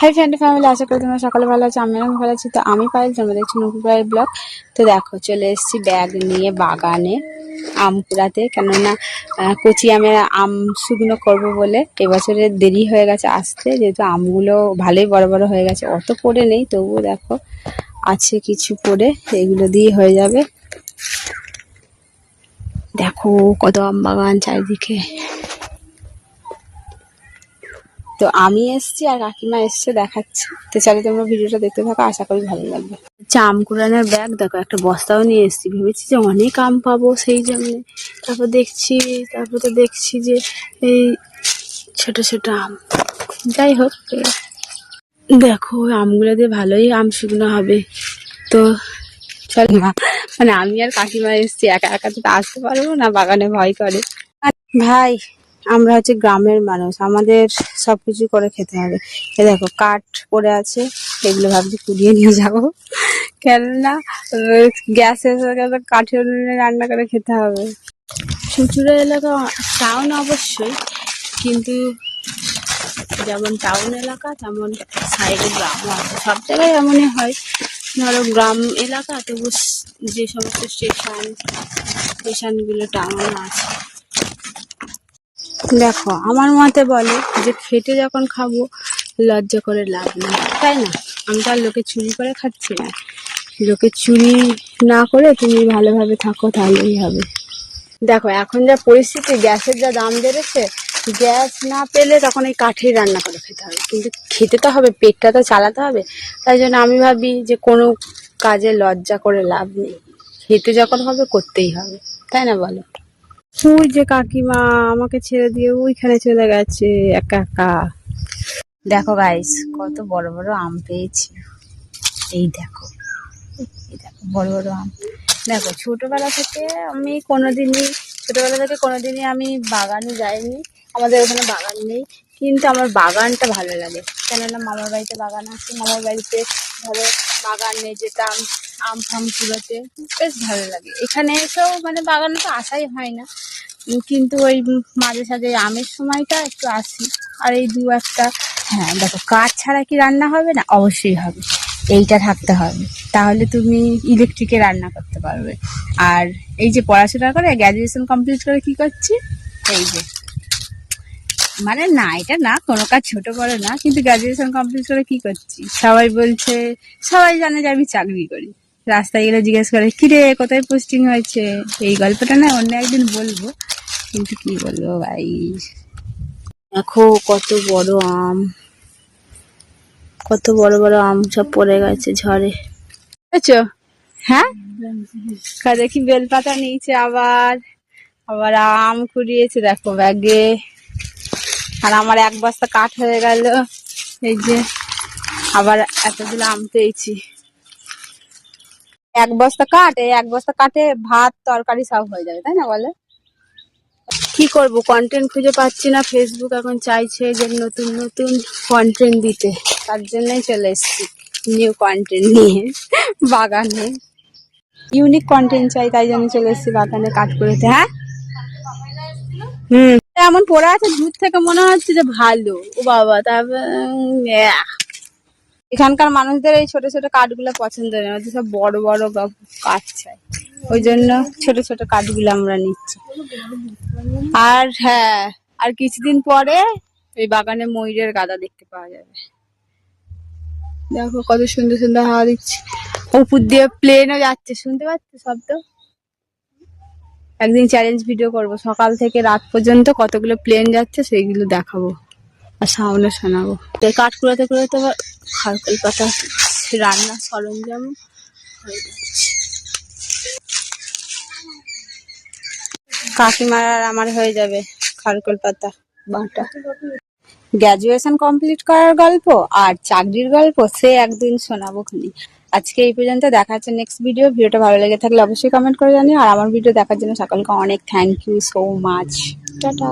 Hi friend family, আশা করি তোমরা সকালে ভালো আছো। আমি ভালো আছি। তো আমি পাইল, তোমরা দেখছি নতুন পাইল ব্লগ। তো দেখো, চলে এসেছি ব্যাগ নিয়ে বাগানে আম কুড়াতে, কেননা কচি আমের আম শুকনো করবো বলে। এবছরে দেরি হয়ে গেছে আসতে, যেহেতু আমগুলো ভালোই বড় বড় হয়ে গেছে। অত পড়ে নেই, তবুও দেখো আছে কিছু পড়ে, এগুলো দিয়ে হয়ে যাবে। দেখো কত আম বাগান চারিদিকে। তো আমি এসছি আর কাকিমা এসছে, দেখাচ্ছি। তো চলো তোমরা ভিডিওটা দেখতে থাকো, আশা করি ভালো লাগবে। আম কুড়ানোর ব্যাগ দেখো, একটা বস্তাও নিয়ে এসছি। ভেবেছি যে অনেক আম পাবো, সেই জন্য। তারপর দেখছি যে এই ছোট ছোট আম। যাই হোক, দেখো আমগুলো দিয়ে ভালোই আম শুকনো হবে। তো চল না, মানে আমি আর কাকিমা এসছি, একা একা তো আসতে পারবো না, বাগানে ভয় করে ভাই। আমরা হচ্ছে গ্রামের মানুষ, আমাদের সবকিছু করে খেতে হবে। এ দেখো কাঠ পড়ে আছে, এগুলো ভাবছি কুড়িয়ে নিয়ে যাবো, কেননা গ্যাস এসে গেলে কাঠের উনুনে রান্না করে খেতে হবে। চুচুড়া এলাকা টাউন অবশ্যই, কিন্তু যেমন টাউন এলাকা তেমন সাইডে গ্রামও আছে। সব জায়গায় এমনই হয়। ধরো গ্রাম এলাকা, তবু যে সমস্ত স্টেশনগুলো টাউনে আছে। দেখো আমার মতে বলে যে খেটে যখন খাবো, লজ্জা করে লাভ নেই, তাই না? আমি তো আর লোকে চুরি করে খাচ্ছি না। লোকে চুরি না করে তুমি ভালোভাবে থাকো, তাহলেই হবে। দেখো এখন যা পরিস্থিতি, গ্যাসের যা দাম বেড়েছে, গ্যাস না পেলে তখন এই কাঠেই রান্না করে খেতে হবে। কিন্তু খেতে তো হবে, পেটটা তো চালাতে হবে। তাই জন্য আমি ভাবি যে কোনো কাজে লজ্জা করে লাভ নেই, খেতে যখন হবে করতেই হবে, তাই না বলো? ওই যে কাকিমা আমাকে ছেড়ে দিয়ে ওইখানে চলে গেছে একা একা। দেখো গাইস, কত বড় বড় আম পেয়েছি। এই দেখো বড় বড় আম। দেখো ছোটবেলা থেকে আমি বাগানে যাইনি। আমাদের ওখানে বাগান নেই, কিন্তু আমার বাগানটা ভালো লাগে। কেননা মামার বাড়িতে বাগান আছে, মামার বাড়িতে ধরো বাগানে যেতাম আম ফাম কুড়োতে, বেশ ভালো লাগে। এখানে এসেও মানে বাগানে তো আসাই হয় না, কিন্তু ওই মাঝে সাঝে আমের সময়টা একটু আসি। আর এই দু একটা, হ্যাঁ দেখো কাঠ ছাড়া কি রান্না হবে না? অবশ্যই হবে, এইটা থাকতে হবে, তাহলে তুমি ইলেকট্রিকে রান্না করতে পারবে। আর এই যে পড়াশোনা করে গ্র্যাজুয়েশন কমপ্লিট করে কি করছি, এই যে মানে না, এটা না কোনো কাজ ছোট বড় না, কিন্তু গ্র্যাজুয়েশন কমপ্লিট করে কি করছি সবাই বলছে, সবাই জানে যে আমি চাকরি করি। রাস্তায় গেলে জিজ্ঞেস করে কিরে কোথায় পোস্টিং হয়েছে। এই গল্পটা না অন্য একদিন বলবো, কিন্তু কি বলবো ভাই। দেখো কত বড় আম, কত বড় বড় আম সব পড়ে গেছে ঝড়ে, বুঝেছো? হ্যাঁ, দেখি বেলপাতা নিয়েছে, আবার আবার আম কুড়িয়েছে দেখো ব্যাগে। আর আমার এক বস্তা কাঠ হয়ে গেল। এই যে আবার এতগুলো আম পেয়েছি। এক বস্তা কাঠ, এই এক বস্তা কাঠে ভাত তরকারি সব হয়ে যাবে, তাই না বলে? কি করব, কন্টেন্ট খুঁজে পাচ্ছি না। ফেসবুক এখন চাইছে যে নতুন নতুন কন্টেন্ট দিতে, তার জন্যই চলে এসেছি নিউ কন্টেন্ট নিয়ে বাগানে। ইউনিক কন্টেন্ট চাই, তাই জন্য চলে এসেছি বাগানে কাঠ করতে। হ্যাঁ এমন পড়ে আছে, দূর থেকে মনে হচ্ছে যে ভালো। ও বাবা, তারপর এখানকার মানুষদের এই ছোট ছোট কাঠগুলো পছন্দ নেই, ওদের সব বড় বড় কাঠ চাই। ওই জন্য ছোট ছোট কাঠগুলো আমরা নিচ্ছি। আর হ্যাঁ, আর কিছুদিন পরে এই বাগানে ময়ূরের গাদা দেখতে পাওয়া যাবে। দেখো কত সুন্দর সুন্দর হাওয়া দিচ্ছে, উপর দিয়ে প্লেনও যাচ্ছে, শুনতে পাচ্ছ শব্দ? একদিন চ্যালেঞ্জ ভিডিও করব, সকাল থেকে রাত পর্যন্ত কতগুলো প্লেন যাচ্ছে সেইগুলো দেখাবো আর সাউন্ডও শোনাবো। কাঠ কুড়াতে কুড়াতে আবার খারকোল পাতা রান্নার সরঞ্জাম হয়ে যাচ্ছে। কাকিমার আর আমার হয়ে যাবে খারকোল পাতা বাটা। গ্র্যাজুয়েশন কমপ্লিট করার গল্প আর চাকরির গল্প সে একদিন শোনাবো খালি। আজকে এই পর্যন্ত, দেখা হচ্ছে নেক্সট ভিডিওটা ভালো লেগে থাকলে অবশ্যই কমেন্ট করে জানিও। আর আমার ভিডিও দেখার জন্য সকলকে অনেক thank you so much. Tata.